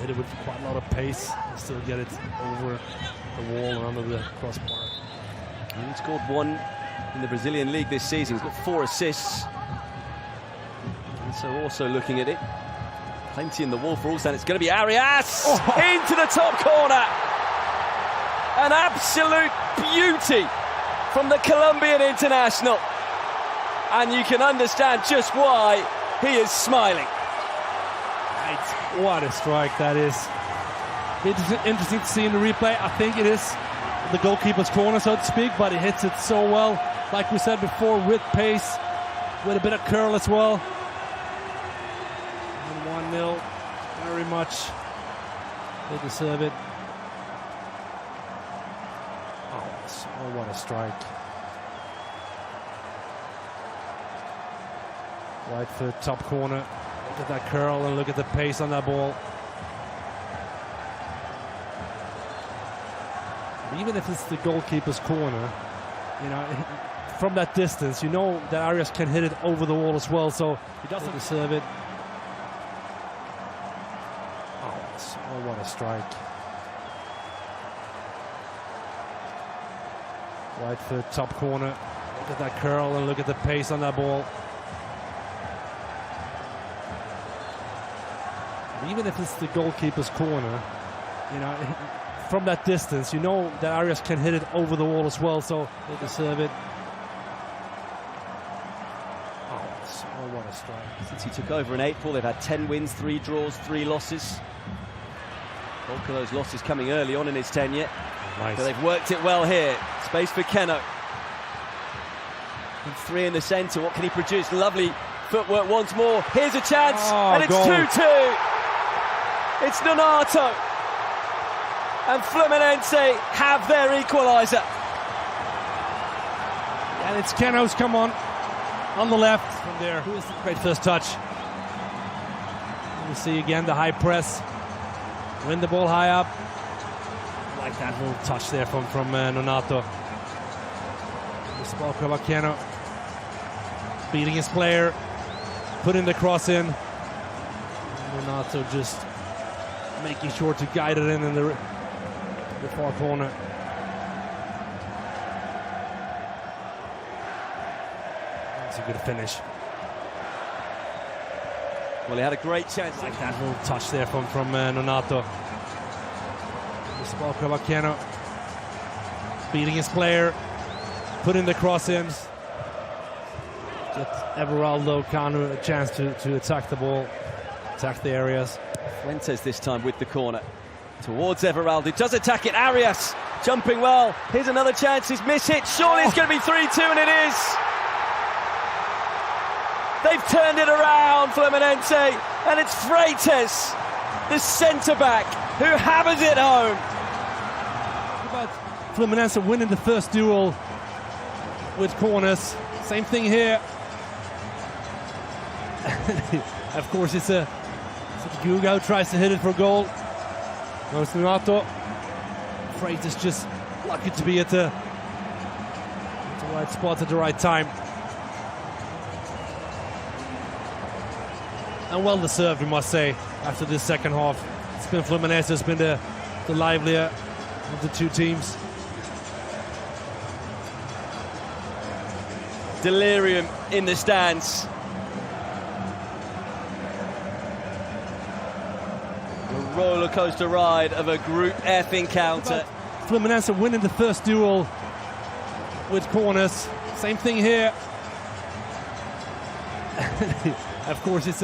Hit it with quite a lot of pace and still get it over the wall and under the crossbar. He scored 1 in the Brazilian league this season. He's got 4 assists. And so also looking at it, plenty in the wall for Ulsan. It's going to be Arias into the top corner. An absolute beauty from the Colombian international. And you can understand just why he is smiling. What a strike that is. It's interesting to see in the replay. I think it is the goalkeeper's corner, so to speak, but he hits it so well. Like we said before, with pace, with a bit of curl as well. And 1-0, very much. They deserve it. Oh, what a strike. Right foot, top corner. Look at that curl and look at the pace on that ball. Even if it's the goalkeeper's corner, you know, from that distance, you know that Arias can hit it over the wall as well, so he doesn't deserve it. Oh, what a strike. Right foot, top corner. Look at that curl and look at the pace on that ball. Even if it's the goalkeeper's corner, you know, from that distance, you know that Arias can hit it over the wall as well, so they deserve it. Oh, what a strike. Since he took over in April, they've had 10 wins, 3 draws, 3 losses. Bulk of those losses coming early on in his tenure. Nice. So they've worked it well here. Space for Keno. And 3 in the centre. What can he produce? Lovely footwork once more. Here's a chance, and it's 2-2. It's Nonato. And Fluminense have their equaliser. And it's Keno's come on the left from there. Who is the great first touch? You see again the high press. Win the ball high up. I like that little touch there from Nonato. We spoke about Keno beating his player, putting the cross in. Nonato just making sure to guide it in the far corner. That's a good finish. Well, he had a great chance. Like that little touch there from Nonato. We spoke about Keno beating his player, putting the cross in. Get Everaldo Canu a chance to attack the ball, attack the areas. Fuentes this time with the corner. Towards Everaldo, does attack it, Arias jumping well. Here's another chance, he's mishit, surely it's going to be 3-2, and it is. They've turned it around, Fluminense, and it's Freitas, the centre-back, who hammers it home. About Fluminense winning the first duel with corners. Same thing here. Of course, it's Guga who tries to hit it for a goal. Goes to Nonato. Freitas just lucky to be at the right spot at the right time. And well deserved, we must say, after this second half. It's been Fluminense has been the livelier of the two teams. Delirium in the stands. A roller coaster ride of a Group F encounter. Fluminense winning the first duel with corners. Same thing here. Of course, it's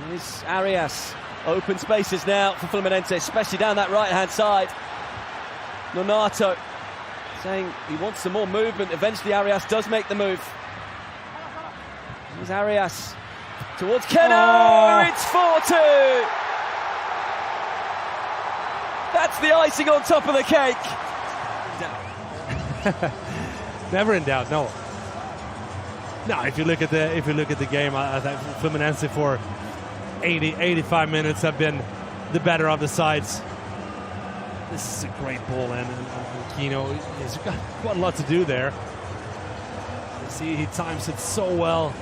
Here's Arias. Open spaces now for Fluminense, especially down that right-hand side. Nonato saying he wants some more movement. Eventually, Arias does make the move. Here's Arias towards Keno. It's 4-2. That's the icing on top of the cake. Never in doubt. No. No, if you look at the game, I think Fluminense for 85 minutes have been the better of the sides. This is a great ball, and Keno has got quite a lot to do there. You see, he times it so well.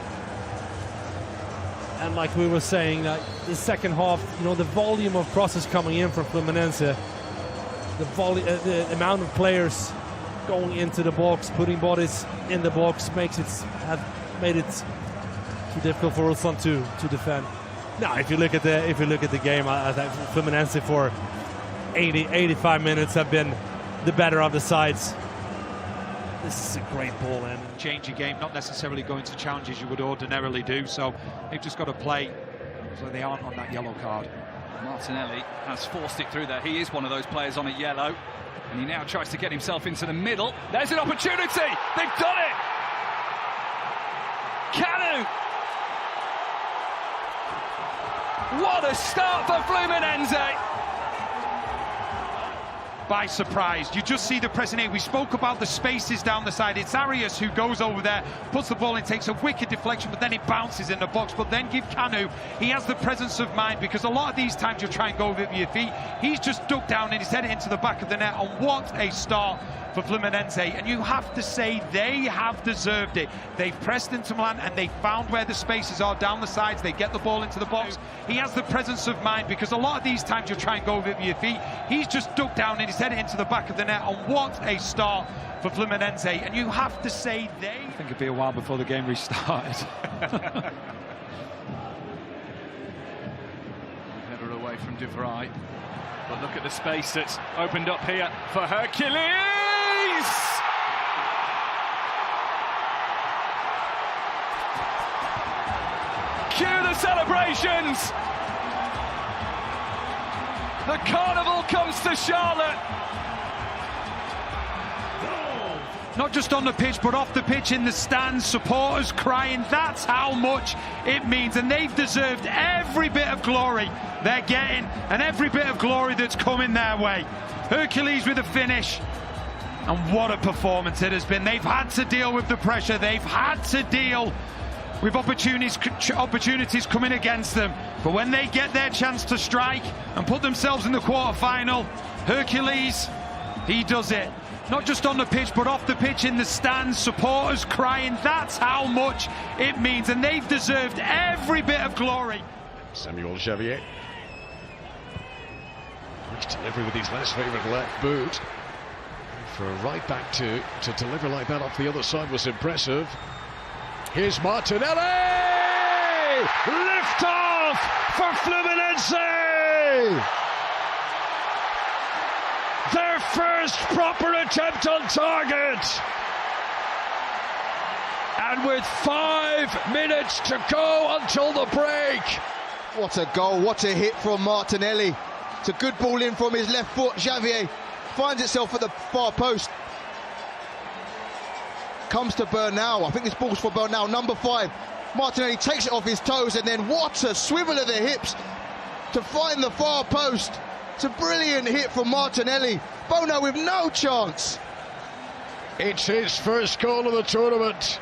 And like we were saying, the second half, you know, the volume of crosses coming in from Fluminense, the amount of players going into the box, putting bodies in the box, have made it too difficult for Ulsan to defend. Now, if you look at the game, I think Fluminense for 85 minutes have been the better of the sides. This is a great ball, and change your game, not necessarily going to challenges you would ordinarily do. So they've just got to play so they aren't on that yellow card. Martinelli has forced it through there. He is one of those players on a yellow, and he now tries to get himself into the middle. There's an opportunity. They've done it. Kanu. What a start for Fluminense. By surprise, you just see the pressing in. We spoke about the spaces down the side. It's Arias who goes over there, puts the ball in, takes a wicked deflection, but then it bounces in the box. But then give Kanu, he has the presence of mind, because a lot of these times you try and go over with your feet. He's just ducked down and he's headed into the back of the net. And what a start for Fluminense. And you have to say they have deserved it. They've pressed into Milan and they found where the spaces are down the sides. They get the ball into the box. He has the presence of mind, because a lot of these times you try and go over with your feet. He's just ducked down and he's headed into the back of the net. And what a start for Fluminense. And you have to say they... I think it'd be a while before the game restarted. Header away from De Vrij. But look at the space that's opened up here for Hércules! Cue the celebrations! The carnival comes to Charlotte. Not just on the pitch, but off the pitch in the stands, supporters crying. That's how much it means, and they've deserved every bit of glory they're getting, and every bit of glory that's coming their way. Hércules with a finish, and what a performance it has been. They've had to deal with the pressure. They've had to deal with opportunities coming against them. But when they get their chance to strike and put themselves in the quarter-final, Hércules, he does it. Not just on the pitch, but off the pitch in the stands, supporters crying. That's how much it means, and they've deserved every bit of glory. Samuel Javier. Quick delivery with his last favourite left boot. For a right back to deliver like that off the other side was impressive. Here's Martinelli! Lift off for Fluminense! Their first proper attempt on target. And with 5 minutes to go until the break. What a goal, what a hit from Martinelli. It's a good ball in from his left foot. Javier finds itself at the far post. Comes to Bernal. I think this ball's for Bernal, number 5. Martinelli takes it off his toes, and then what a swivel of the hips to find the far post. It's a brilliant hit from Martinelli. Bono with no chance. It's his first goal of the tournament.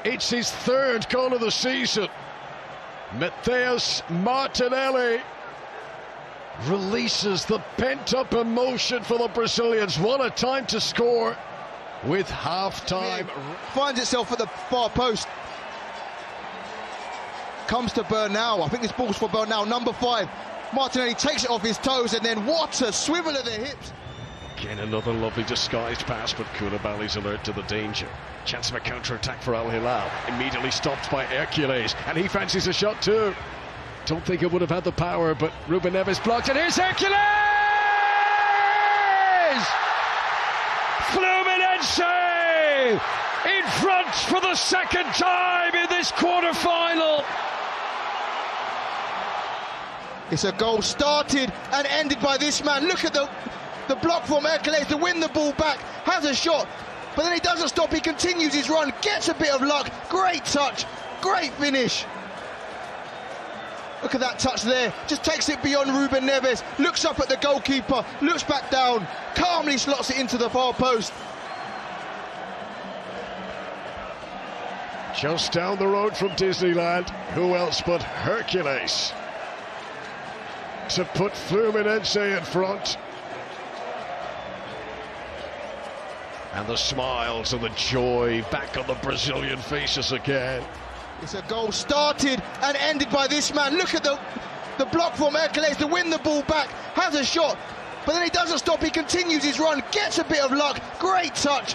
It's his 3rd goal of the season. Matheus Martinelli releases the pent-up emotion for the Brazilians. What a time to score with half-time. Finds itself at the far post. Comes to Bernal. I think this ball's for Bernal, number 5. Martinelli takes it off his toes, and then what a swivel of the hips. Again, another lovely disguised pass, but Koulibaly's alert to the danger. Chance of a counter-attack for Al Hilal. Immediately stopped by Hércules, and he fancies a shot too. Don't think it would have had the power, but Ruben Neves blocked, and here's Hércules! Fluminense in front for the 2nd time in this quarter-final. It's a goal started and ended by this man. Look at the block from Hércules to win the ball back. Has a shot, but then he doesn't stop. He continues his run, gets a bit of luck. Great touch, great finish. Look at that touch there. Just takes it beyond Ruben Neves. Looks up at the goalkeeper, looks back down, calmly slots it into the far post. Just down the road from Disneyland, who else but Hércules to put Fluminense in front. And the smiles and the joy back on the Brazilian faces again. It's a goal started and ended by this man. Look at the block from Hércules to win the ball back, has a shot, but then he doesn't stop, he continues his run, gets a bit of luck, great touch.